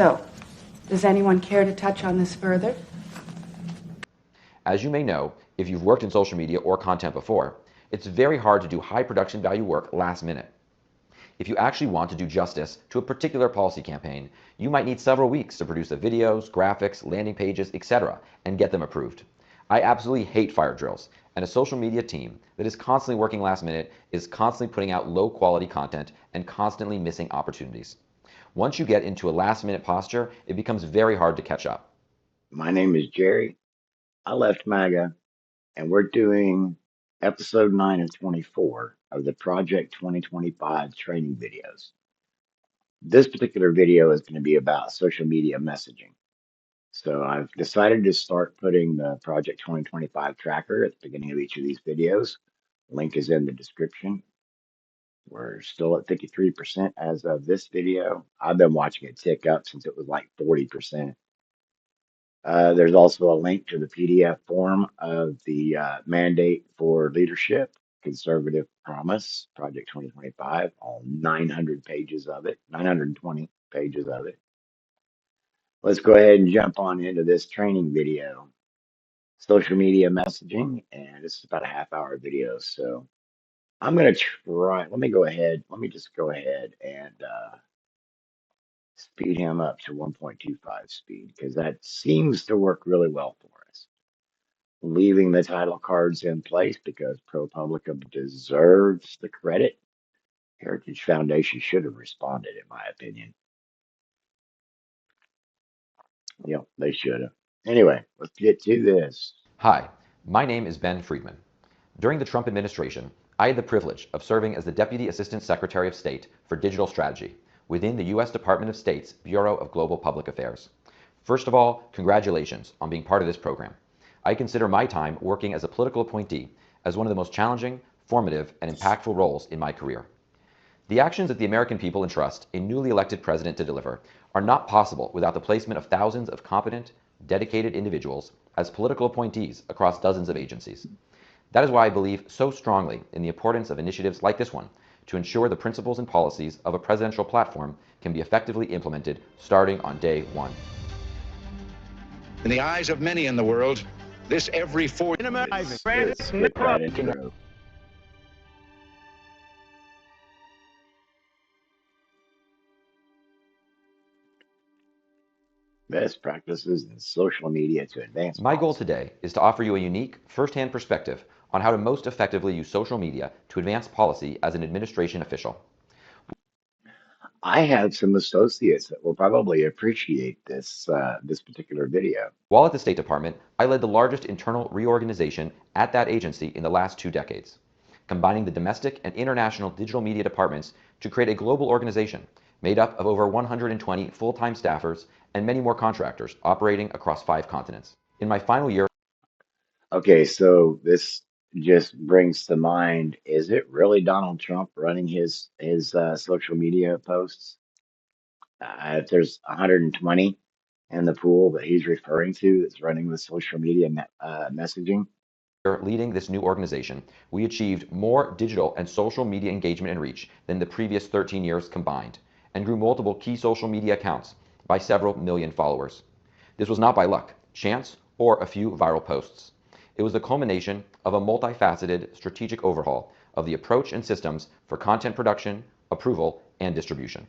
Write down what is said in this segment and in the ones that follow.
So, does anyone care to touch on this further? As you may know, if you've worked in social media or content before, it's very hard to do high production value work last minute. If you actually want to do justice to a particular policy campaign, you might need several weeks to produce the videos, graphics, landing pages, etc., and get them approved. I absolutely hate fire drills, and a social media team that is constantly working last minute is constantly putting out low quality content and constantly missing opportunities. Once you get into a last minute posture, it becomes very hard to catch up. My name is Jerry. I left MAGA, and we're doing episode 9 of 24 of the Project 2025 training videos. This particular video is going to be about social media messaging. So I've decided to start putting the Project 2025 tracker at the beginning of each of these videos. Link is in the description. We're still at 53% as of this video. I've been watching it tick up since it was like 40%. There's also a link to the PDF form of the mandate for leadership, conservative promise, Project 2025, all 900 pages of it, 920 pages of it. Let's go ahead and jump on into this training video, social media messaging, and this is about a half-hour video. So I'm going to try, let me just go ahead and speed him up to 1.25 speed because that seems to work really well for us. Leaving the title cards in place because ProPublica deserves the credit. Heritage Foundation should have responded, in my opinion. Yep, they should have. Anyway, let's get to this. Hi, my name is Ben Friedman. During the Trump administration, I had the privilege of serving as the Deputy Assistant Secretary of State for Digital Strategy within the U.S. Department of State's Bureau of Global Public Affairs. First of all, congratulations on being part of this program. I consider my time working as a political appointee as one of the most challenging, formative, and impactful roles in my career. The actions that the American people entrust a newly elected president to deliver are not possible without the placement of thousands of competent, dedicated individuals as political appointees across dozens of agencies. That is why I believe so strongly in the importance of initiatives like this one to ensure the principles and policies of a presidential platform can be effectively implemented starting on day one. In the eyes of many in the world, this every four... Let's skip that intro. Best practices in social media to advance My goal policy. today is to offer you a unique, first-hand perspective on how to most effectively use social media to advance policy as an administration official. I have some associates that will probably appreciate this this particular video. While at the State Department, I led the largest internal reorganization at that agency in the last 2 decades, combining the domestic and international digital media departments to create a global organization made up of over 120 full-time staffers and many more contractors operating across 5 continents. In my final year, Okay, so this just brings to mind, is it really Donald Trump running his social media posts? If there's 120 in the pool that he's referring to that's running the social media messaging. leading this new organization, we achieved more digital and social media engagement and reach than the previous 13 years combined, and grew multiple key social media accounts by several million followers. This was not by luck, chance, or a few viral posts. It was the culmination of a multifaceted strategic overhaul of the approach and systems for content production, approval, and distribution.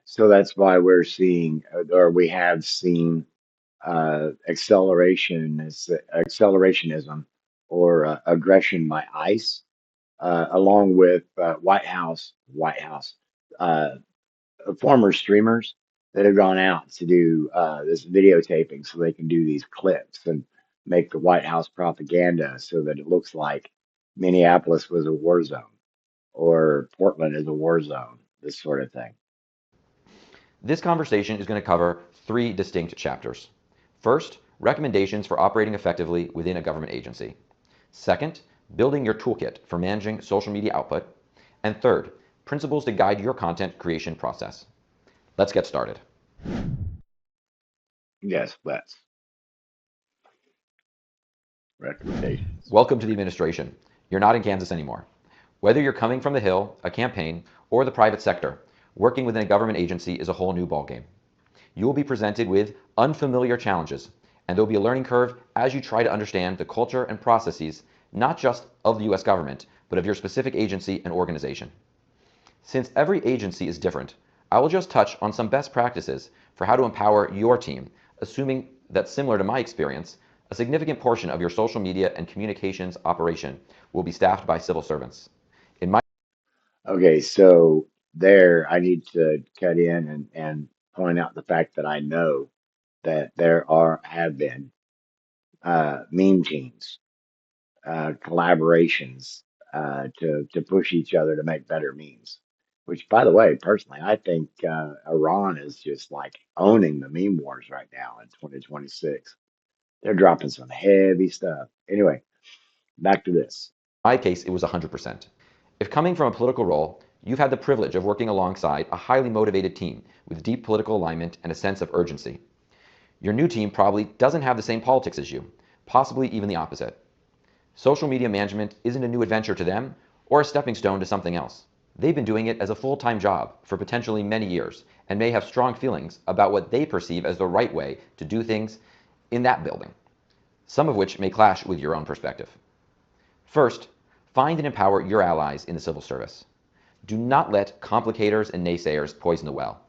So that's why we're seeing, or we have seen, accelerationism or aggression by ICE, along with White House, uh, former streamers that have gone out to do this videotaping so they can do these clips and make the White House propaganda so that it looks like Minneapolis was a war zone or Portland is a war zone, this sort of thing. This conversation is going to cover 3 distinct chapters. First, recommendations for operating effectively within a government agency. Second, building your toolkit for managing social media output. And third, principles to guide your content creation process. Let's get started. Yes, let's. Recommendations. Welcome to the administration. You're not in Kansas anymore. Whether you're coming from the Hill, a campaign, or the private sector, working within a government agency is a whole new ballgame. You will be presented with unfamiliar challenges, and there will be a learning curve as you try to understand the culture and processes, not just of the U.S. government, but of your specific agency and organization. Since every agency is different, I will just touch on some best practices for how to empower your team, assuming that, similar to my experience, a significant portion of your social media and communications operation will be staffed by civil servants. In my Okay, so there I need to cut in and point out the fact that I know that there have been meme teams, collaborations to push each other to make better memes. Which, by the way, personally, I think Iran is just like owning the meme wars right now in 2026. They're dropping some heavy stuff. Anyway, back to this. my case, it was 100%. If coming from a political role, you've had the privilege of working alongside a highly motivated team with deep political alignment and a sense of urgency. Your new team probably doesn't have the same politics as you, possibly even the opposite. Social media management isn't a new adventure to them or a stepping stone to something else. They've been doing it as a full-time job for potentially many years and may have strong feelings about what they perceive as the right way to do things in that building, some of which may clash with your own perspective. First, find and empower your allies in the civil service. Do not let complicators and naysayers poison the well.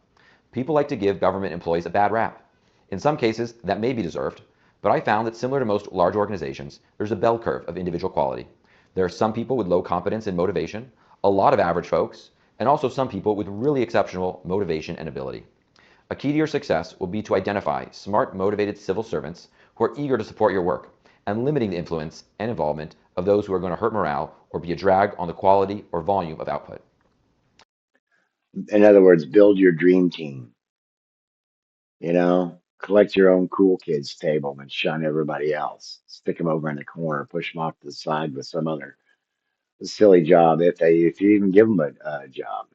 People like to give government employees a bad rap. In some cases, that may be deserved, but I found that similar to most large organizations, there's a bell curve of individual quality. There are some people with low competence and motivation, a lot of average folks, and also some people with really exceptional motivation and ability. A key to your success will be to identify smart, motivated civil servants who are eager to support your work and limiting the influence and involvement of those who are going to hurt morale or be a drag on the quality or volume of output. In other words, build your dream team. Collect your own cool kids table and shun everybody else. Stick them over in the corner, push them off to the side with some other silly job if you even give them a job.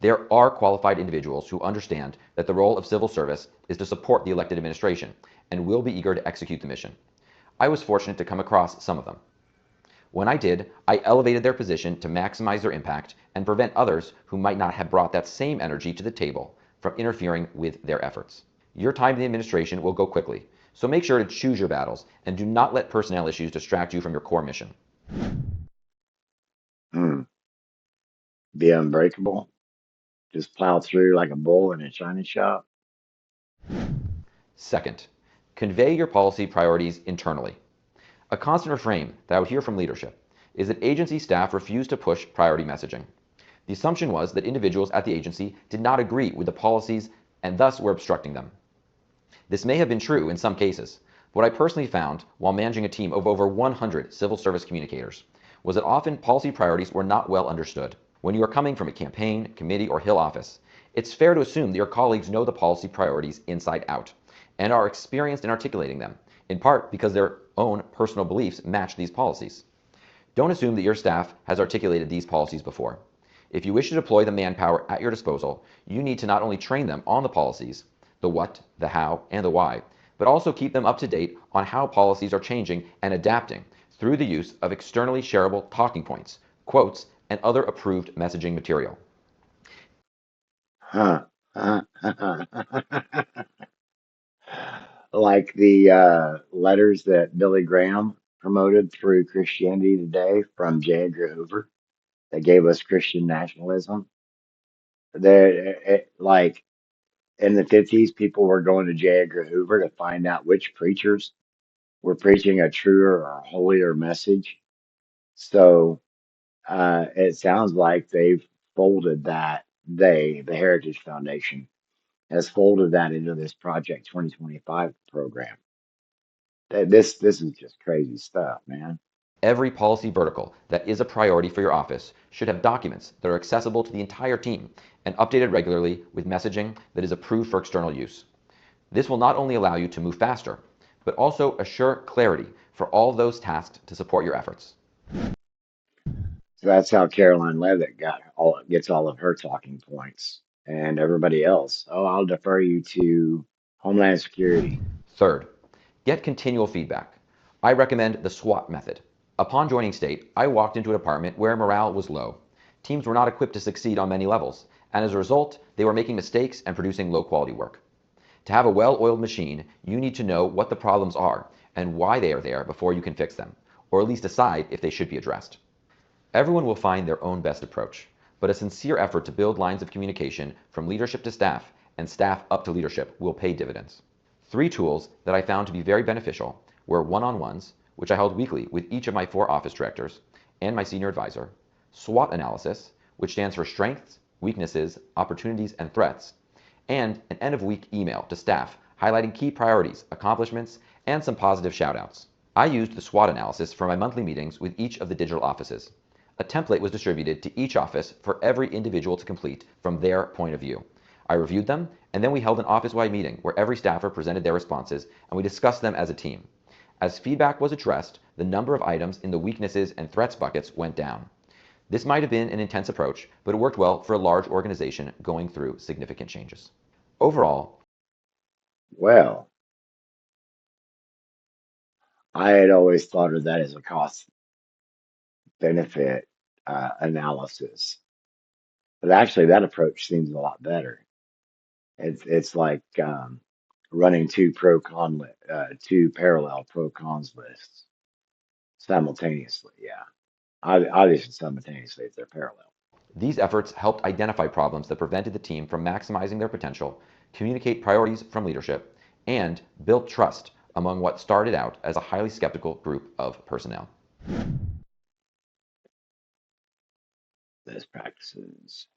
There are qualified individuals who understand that the role of civil service is to support the elected administration and will be eager to execute the mission. I was fortunate to come across some of them. When I did, I elevated their position to maximize their impact and prevent others who might not have brought that same energy to the table from interfering with their efforts. Your time in the administration will go quickly, so make sure to choose your battles and do not let personnel issues distract you from your core mission. Be unbreakable. Just plow through like a bull in a china shop. Second, convey your policy priorities internally. A constant refrain that I would hear from leadership is that agency staff refuse to push priority messaging. The assumption was that individuals at the agency did not agree with the policies and thus were obstructing them. This may have been true in some cases, but what I personally found while managing a team of over 100 civil service communicators was that often policy priorities were not well understood. When you are coming from a campaign, committee, or Hill office, it's fair to assume that your colleagues know the policy priorities inside out and are experienced in articulating them, in part because their own personal beliefs match these policies. Don't assume that your staff has articulated these policies before. If you wish to deploy the manpower at your disposal, you need to not only train them on the policies, the what, the how, and the why, but also keep them up to date on how policies are changing and adapting through the use of externally shareable talking points, quotes, and other approved messaging material. Huh. Like the letters that Billy Graham promoted through Christianity Today from J. Edgar Hoover that gave us Christian nationalism. Like in the 50s, people were going to J. Edgar Hoover to find out which preachers were preaching a truer or holier message. So it sounds like they've folded that, the Heritage Foundation, has folded that into this Project 2025 program. This is just crazy stuff, man. Every policy vertical that is a priority for your office should have documents that are accessible to the entire team and updated regularly with messaging that is approved for external use. This will not only allow you to move faster, but also assure clarity for all those tasked to support your efforts. So that's how Caroline Levitt gets all of her talking points, and everybody else. Oh, I'll defer you to Homeland Security. Third, get continual feedback. I recommend the SWOT method. Upon joining state, I walked into a department where morale was low. Teams were not equipped to succeed on many levels, and as a result, they were making mistakes and producing low quality work. To have a well-oiled machine, you need to know what the problems are and why they are there before you can fix them, or at least decide if they should be addressed. Everyone will find their own best approach, but a sincere effort to build lines of communication from leadership to staff and staff up to leadership will pay dividends. 3 tools that I found to be very beneficial were one-on-ones, which I held weekly with each of my 4 office directors and my senior advisor, SWOT analysis, which stands for strengths, weaknesses, opportunities, and threats, and an end-of-week email to staff highlighting key priorities, accomplishments, and some positive shout-outs. I used the SWOT analysis for my monthly meetings with each of the digital offices. A template was distributed to each office for every individual to complete from their point of view. I reviewed them, and then we held an office-wide meeting where every staffer presented their responses, and we discussed them as a team. As feedback was addressed, the number of items in the weaknesses and threats buckets went down. This might have been an intense approach, but it worked well for a large organization going through significant changes. Overall, Well, I had always thought of that as a cost benefit analysis, but actually that approach seems a lot better. It's like running two parallel pro cons lists simultaneously. Yeah, obviously simultaneously if they're parallel. these efforts helped identify problems that prevented the team from maximizing their potential, communicate priorities from leadership, and build trust among what started out as a highly skeptical group of personnel. Best practices.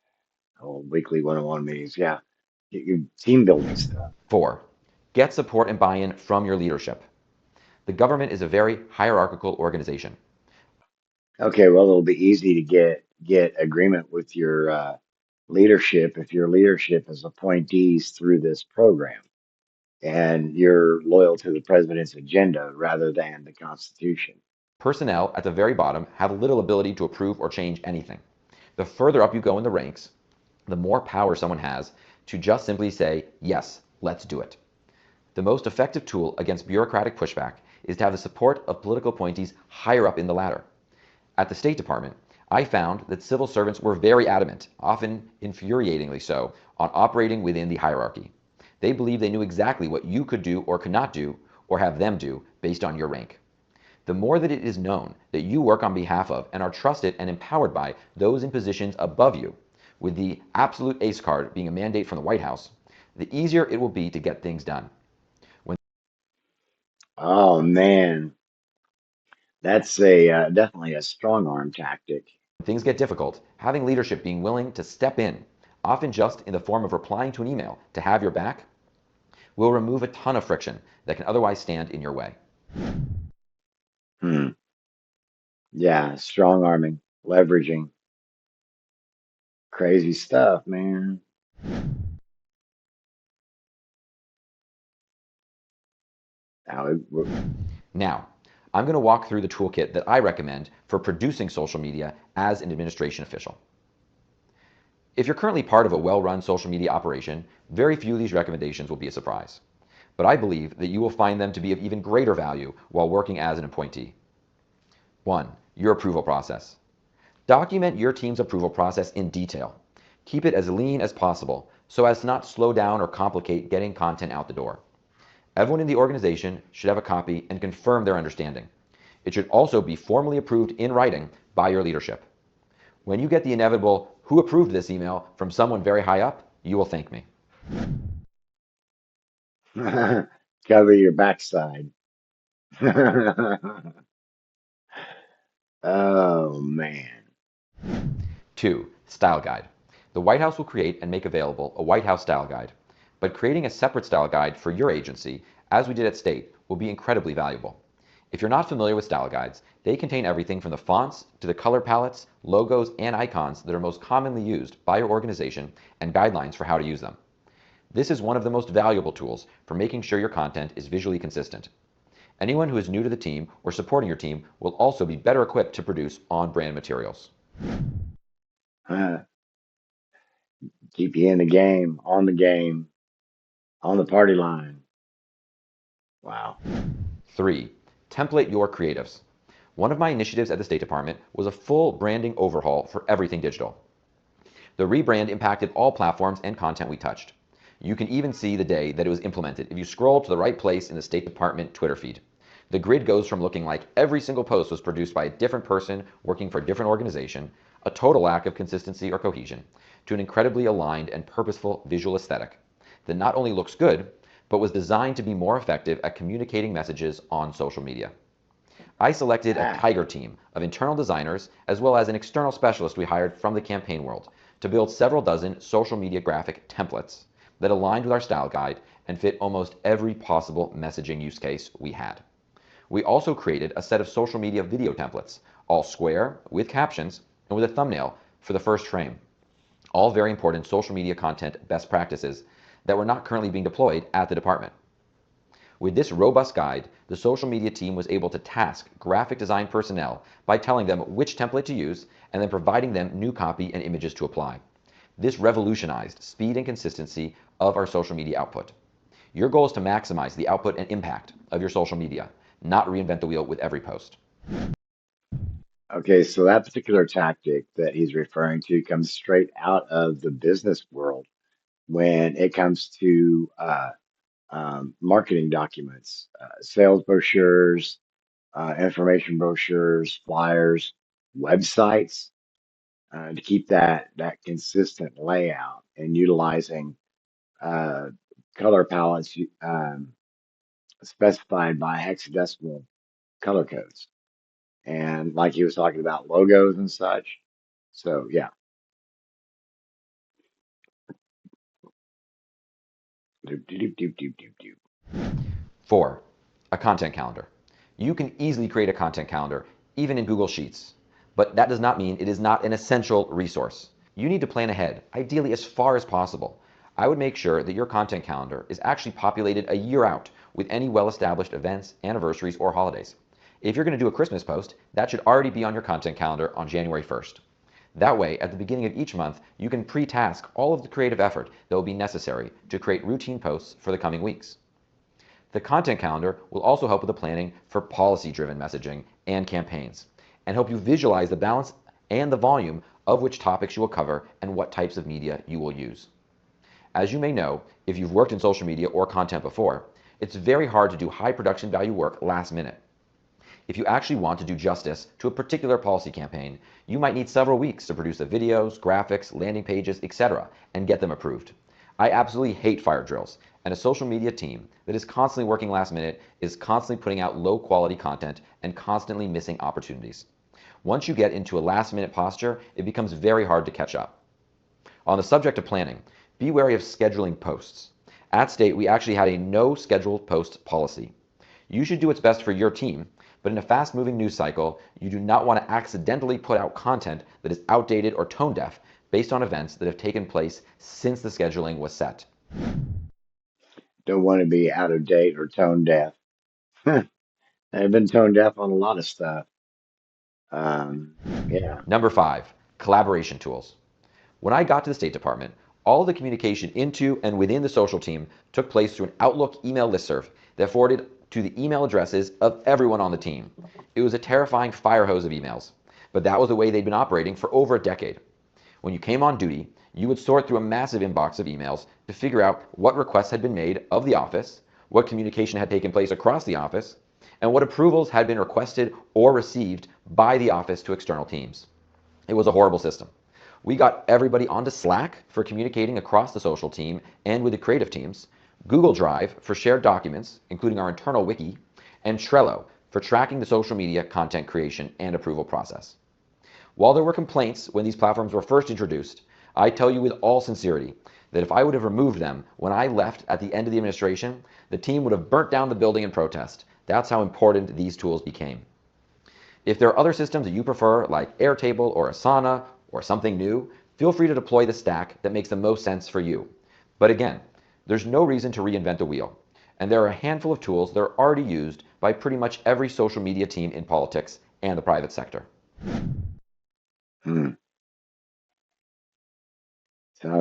Oh, weekly one-on-one meetings. Yeah, your team building stuff. 4. Get support and buy-in from your leadership. The government is a very hierarchical organization. Okay, well, it'll be easy to get agreement with your leadership if your leadership is appointees through this program and you're loyal to the president's agenda rather than the Constitution. Personnel at the very bottom have little ability to approve or change anything. The further up you go in the ranks, the more power someone has to just simply say, yes, let's do it. The most effective tool against bureaucratic pushback is to have the support of political appointees higher up in the ladder. At the State Department, I found that civil servants were very adamant, often infuriatingly so, on operating within the hierarchy. They believed they knew exactly what you could do or could not do, or have them do, based on your rank. The more that it is known that you work on behalf of and are trusted and empowered by those in positions above you, with the absolute ace card being a mandate from the White House, the easier it will be to get things done. Oh man, that's a definitely a strong arm tactic. When things get difficult, having leadership being willing to step in, often just in the form of replying to an email to have your back, will remove a ton of friction that can otherwise stand in your way. Hmm. Yeah, strong arming, leveraging, crazy stuff, man. Now, Now, I'm going to walk through the toolkit that I recommend for producing social media as an administration official. If you're currently part of a well-run social media operation, very few of these recommendations will be a surprise. But I believe that you will find them to be of even greater value while working as an appointee. 1. Your approval process. Document your team's approval process in detail. Keep it as lean as possible so as to not slow down or complicate getting content out the door. Everyone in the organization should have a copy and confirm their understanding. It should also be formally approved in writing by your leadership. When you get the inevitable "who approved this" email from someone very high up, you will thank me. cover your backside. Oh man. 2. Style guide. The White House will create and make available a White House style guide, but creating a separate style guide for your agency, as we did at State, will be incredibly valuable. If you're not familiar with style guides, they contain everything from the fonts to the color palettes, logos, and icons that are most commonly used by your organization and guidelines for how to use them. This is one of the most valuable tools for making sure your content is visually consistent. Anyone who is new to the team or supporting your team will also be better equipped to produce on-brand materials. Uh, keep you in the game, on the game, on the party line. Wow. 3. Template your creatives. One of my initiatives at the State Department was a full branding overhaul for everything digital. The rebrand impacted all platforms and content we touched. You can even see the day that it was implemented if you scroll to the right place in the State Department Twitter feed. The grid goes from looking like every single post was produced by a different person working for a different organization, a total lack of consistency or cohesion, to an incredibly aligned and purposeful visual aesthetic that not only looks good, but was designed to be more effective at communicating messages on social media. I selected a tiger team of internal designers as well as an external specialist we hired from the campaign world to build several dozen social media graphic templates that aligned with our style guide and fit almost every possible messaging use case we had. We also created a set of social media video templates, all square, with captions, and with a thumbnail for the first frame. All very important social media content best practices that were not currently being deployed at the department. With this robust guide, the social media team was able to task graphic design personnel by telling them which template to use and then providing them new copy and images to apply. This revolutionized speed and consistency of our social media output. Your goal is to maximize the output and impact of your social media, not reinvent the wheel with every post. Okay, so that particular tactic that he's referring to comes straight out of the business world when it comes to marketing documents, sales brochures, information brochures, flyers, websites, to keep that consistent layout and utilizing uh, color palettes specified by hexadecimal color codes. And like he was talking about logos and such. So yeah. Doop, doop, doop, doop, doop, doop. 4. A content calendar. You can easily create a content calendar, even in Google Sheets, but that does not mean it is not an essential resource. You need to plan ahead, ideally as far as possible. I would make sure that your content calendar is actually populated a year out with any well-established events, anniversaries, or holidays. If you're going to do a Christmas post, that should already be on your content calendar on January 1st. That way, at the beginning of each month, you can pre-task all of the creative effort that will be necessary to create routine posts for the coming weeks. The content calendar will also help with the planning for policy-driven messaging and campaigns, and help you visualize the balance and the volume of which topics you will cover and what types of media you will use. As you may know, if you've worked in social media or content before, it's very hard to do high production value work last minute. If you actually want to do justice to a particular policy campaign, you might need several weeks to produce the videos, graphics, landing pages, etc., and get them approved. I absolutely hate fire drills, and a social media team that is constantly working last minute is constantly putting out low quality content and constantly missing opportunities. Once you get into a last minute posture, it becomes very hard to catch up. On the subject of planning, be wary of scheduling posts. At State, we actually had a no scheduled post policy. You should do what's best for your team, but in a fast-moving news cycle, you do not want to accidentally put out content that is outdated or tone deaf based on events that have taken place since the scheduling was set. Don't want to be out of date or tone deaf. I've been tone deaf on a lot of stuff. Yeah. Number 5, collaboration tools. When I got to the State Department, all of the communication into and within the social team took place through an Outlook email listserv that forwarded to the email addresses of everyone on the team. It was a terrifying fire hose of emails, but that was the way they'd been operating for over a decade. When you came on duty, you would sort through a massive inbox of emails to figure out what requests had been made of the office, what communication had taken place across the office, and what approvals had been requested or received by the office to external teams. It was a horrible system. We got everybody onto Slack for communicating across the social team and with the creative teams, Google Drive for shared documents, including our internal wiki, and Trello for tracking the social media content creation and approval process. While there were complaints when these platforms were first introduced, I tell you with all sincerity that if I would have removed them when I left at the end of the administration, the team would have burnt down the building in protest. That's how important these tools became. If there are other systems that you prefer, like Airtable or Asana or something new, feel free to deploy the stack that makes the most sense for you. But again, there's no reason to reinvent the wheel, and there are a handful of tools that are already used by pretty much every social media team in politics and the private sector. Sounds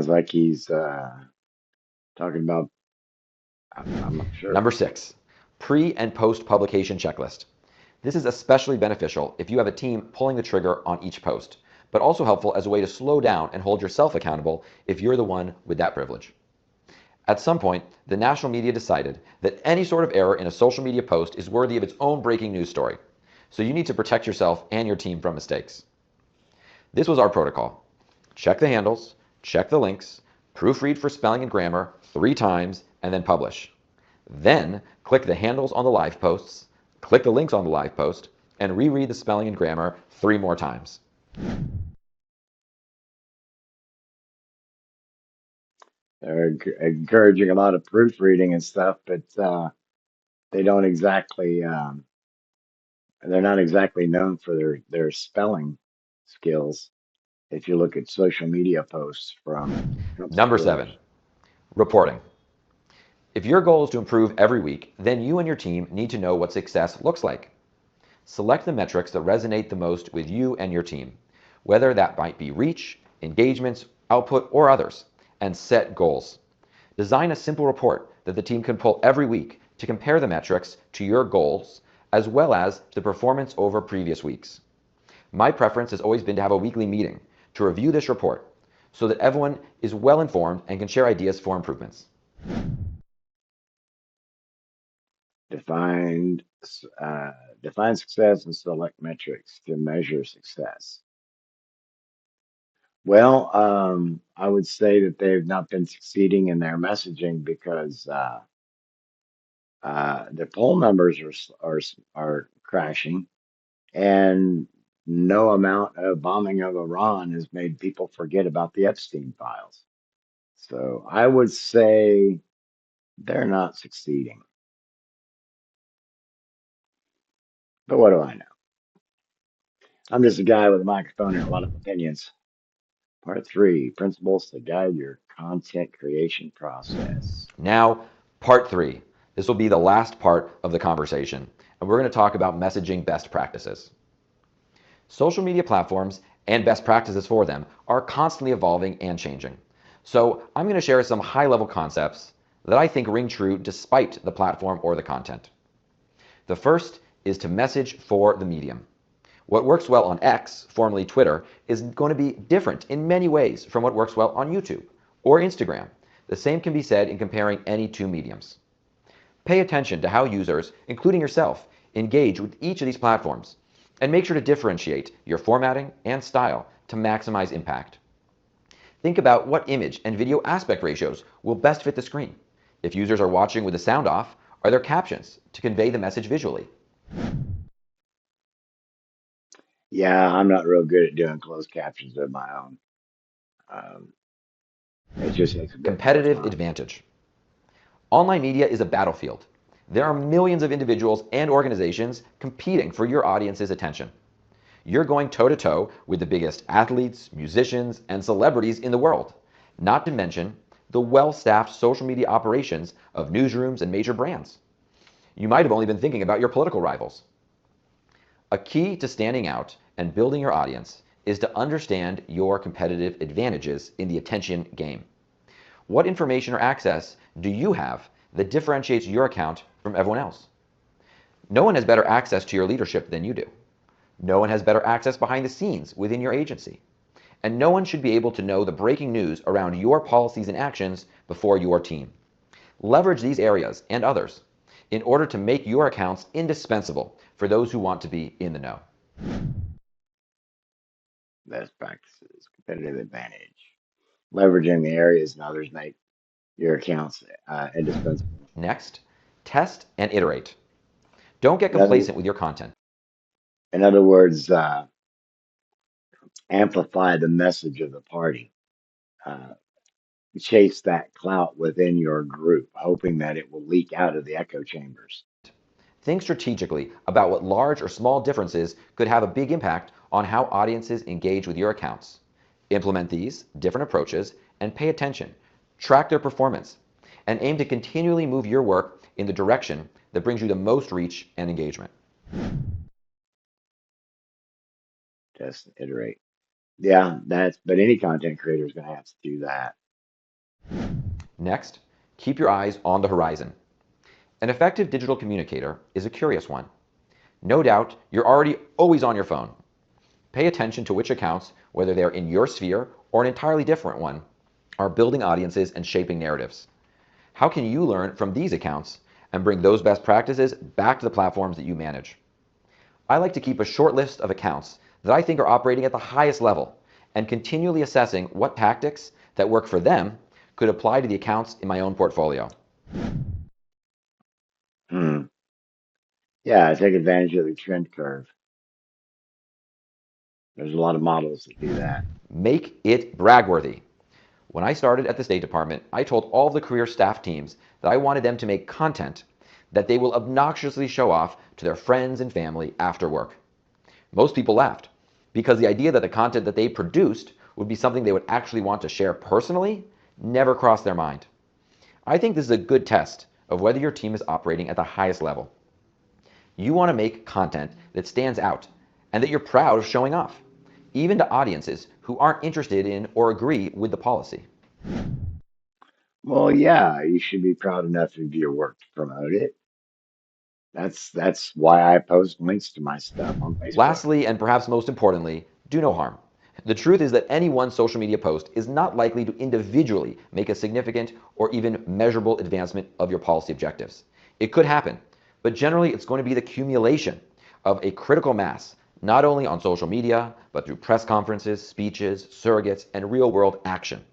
like he's talking about, I'm not sure. Number 6, pre and post publication checklist. This is especially beneficial if you have a team pulling the trigger on each post, but also helpful as a way to slow down and hold yourself accountable if you're the one with that privilege. At some point, the national media decided that any sort of error in a social media post is worthy of its own breaking news story. So you need to protect yourself and your team from mistakes. This was our protocol. Check the handles, check the links, proofread for spelling and grammar 3 times, and then publish. Then click the handles on the live posts, click the links on the live post, and reread the spelling and grammar 3 more times. They're encouraging a lot of proofreading and stuff, but they don't exactly, they're not exactly known for their spelling skills. If you look at social media posts from Trump Number 7, supporters. reporting. If your goal is to improve every week, then you and your team need to know what success looks like. Select the metrics that resonate the most with you and your team, whether that might be reach, engagements, output, or others, and set goals. Design a simple report that the team can pull every week to compare the metrics to your goals, as well as the performance over previous weeks. My preference has always been to have a weekly meeting to review this report so that everyone is well informed and can share ideas for improvements. Defined, define success and select metrics to measure success. Well, I would say that they've not been succeeding in their messaging because the poll numbers are crashing, and no amount of bombing of Iran has made people forget about the Epstein files. So I would say they're not succeeding. But what do I know? I'm just a guy with a microphone and a lot of opinions. Part 3, principles to guide your content creation process. Now, part 3. This will be the last part of the conversation, and we're going to talk about messaging best practices. Social media platforms and best practices for them are constantly evolving and changing. So I'm going to share some high-level concepts that I think ring true despite the platform or the content. The first is to message for the medium. What works well on X, formerly Twitter, is going to be different in many ways from what works well on YouTube or Instagram. The same can be said in comparing any 2 mediums. Pay attention to how users, including yourself, engage with each of these platforms, and make sure to differentiate your formatting and style to maximize impact. Think about what image and video aspect ratios will best fit the screen. If users are watching with the sound off, are there captions to convey the message visually? Yeah, I'm not real good at doing closed captions of my own. Um, it just takes a bit more Competitive time. advantage. Online media is a battlefield. There are millions of individuals and organizations competing for your audience's attention. You're going toe-to-toe with the biggest athletes, musicians, and celebrities in the world, not to mention the well-staffed social media operations of newsrooms and major brands. You might have only been thinking about your political rivals. A key to standing out and building your audience is to understand your competitive advantages in the attention game. What information or access do you have that differentiates your account from everyone else? No one has better access to your leadership than you do. No one has better access behind the scenes within your agency. And no one should be able to know the breaking news around your policies and actions before your team. Leverage these areas and others in order to make your accounts indispensable for those who want to be in the know. Best practices, competitive advantage. Leveraging the areas and others make your accounts indispensable. Next, test and iterate. Don't get In other, complacent with your content. in other words, amplify the message of the party. Uh, Chase that clout within your group, hoping that it will leak out of the echo chambers. Think strategically about what large or small differences could have a big impact on how audiences engage with your accounts. Implement these different approaches and pay attention. Track their performance and aim to continually move your work in the direction that brings you the most reach and engagement. Test and iterate. Yeah, but any content creator is going to have to do that. Next, keep your eyes on the horizon. An effective digital communicator is a curious one. No doubt, you're already always on your phone. Pay attention to which accounts, whether they're in your sphere or an entirely different one, are building audiences and shaping narratives. How can you learn from these accounts and bring those best practices back to the platforms that you manage? I like to keep a short list of accounts that I think are operating at the highest level and continually assessing what tactics that work for them could apply to the accounts in my own portfolio. Hmm. Yeah, take advantage of the trend curve. There's a lot of models that do that. Make it bragworthy. When I started at the State Department, I told all of the career staff teams that I wanted them to make content that they will obnoxiously show off to their friends and family after work. Most people laughed because the idea that the content that they produced would be something they would actually want to share personally never crossed their mind. I think this is a good test of whether your team is operating at the highest level. You want to make content that stands out and that you're proud of showing off, even to audiences who aren't interested in or agree with the policy. Well, yeah, you should be proud enough of your work to promote it. That's why I post links to my stuff on Facebook. Lastly, and perhaps most importantly, do no harm. The truth is that any one social media post is not likely to individually make a significant or even measurable advancement of your policy objectives. It could happen, but generally it's going to be the accumulation of a critical mass, not only on social media, but through press conferences, speeches, surrogates, and real-world action.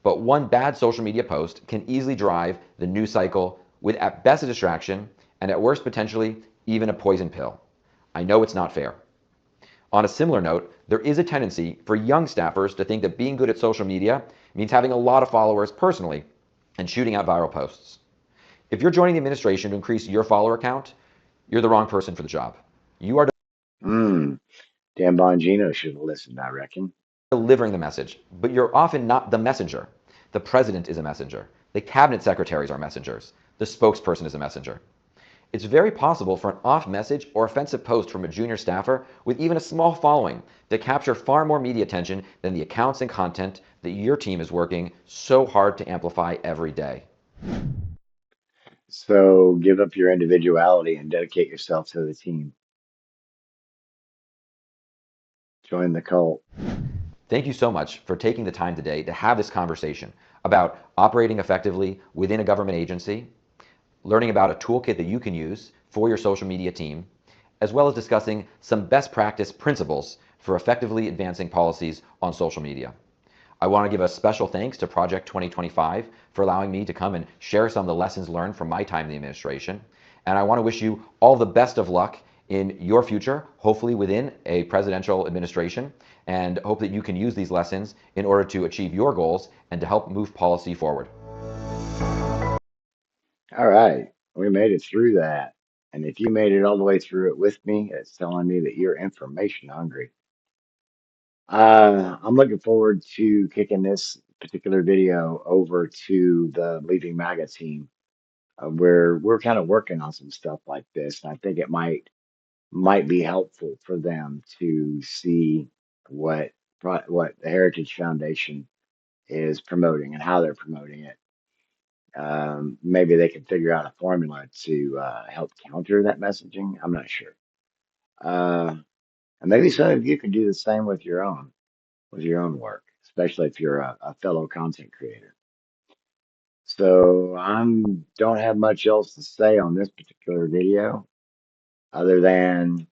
But one bad social media post can easily drive the news cycle with at best a distraction and at worst potentially even a poison pill. I know it's not fair. On a similar note, there is a tendency for young staffers to think that being good at social media means having a lot of followers personally and shooting out viral posts. If you're joining the administration to increase your follower count, you're the wrong person for the job. You are Hmm. Dan Bongino should have listened, I reckon. delivering the message, but you're often not the messenger. The president is a messenger. The cabinet secretaries are messengers. The spokesperson is a messenger. It's very possible for an off-message or offensive post from a junior staffer with even a small following to capture far more media attention than the accounts and content that your team is working so hard to amplify every day. So give up your individuality and dedicate yourself to the team. Join the cult. Thank you so much for taking the time today to have this conversation about operating effectively within a government agency, learning about a toolkit that you can use for your social media team, as well as discussing some best practice principles for effectively advancing policies on social media. I want to give a special thanks to Project 2025 for allowing me to come and share some of the lessons learned from my time in the administration. And I want to wish you all the best of luck in your future, hopefully within a presidential administration, and hope that you can use these lessons in order to achieve your goals and to help move policy forward. All right. We made it through that. And if you made it all the way through it with me, it's telling me that you're information hungry. I'm looking forward to kicking this particular video over to the Leaving MAGA team, where we're kind of working on some stuff like this. And I think it might be helpful for them to see what what the Heritage Foundation is promoting and how they're promoting it. Maybe they can figure out a formula to help counter that messaging. I'm not sure. Uh, and maybe some of you can do the same with your own work, especially if you're a fellow content creator. So I don't have much else to say on this particular video, other than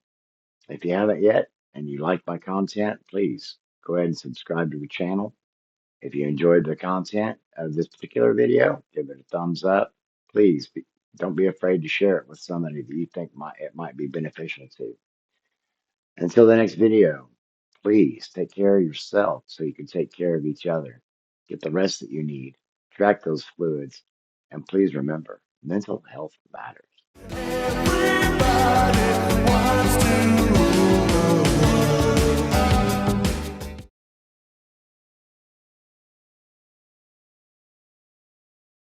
if you haven't yet and you like my content, please go ahead and subscribe to the channel. If you enjoyed the content of this particular video, give it a thumbs up. Please don't be afraid to share it with somebody that you think it might be beneficial to. Until the next video, please take care of yourself so you can take care of each other. Get the rest that you need. Track those fluids. And please remember, mental health matters.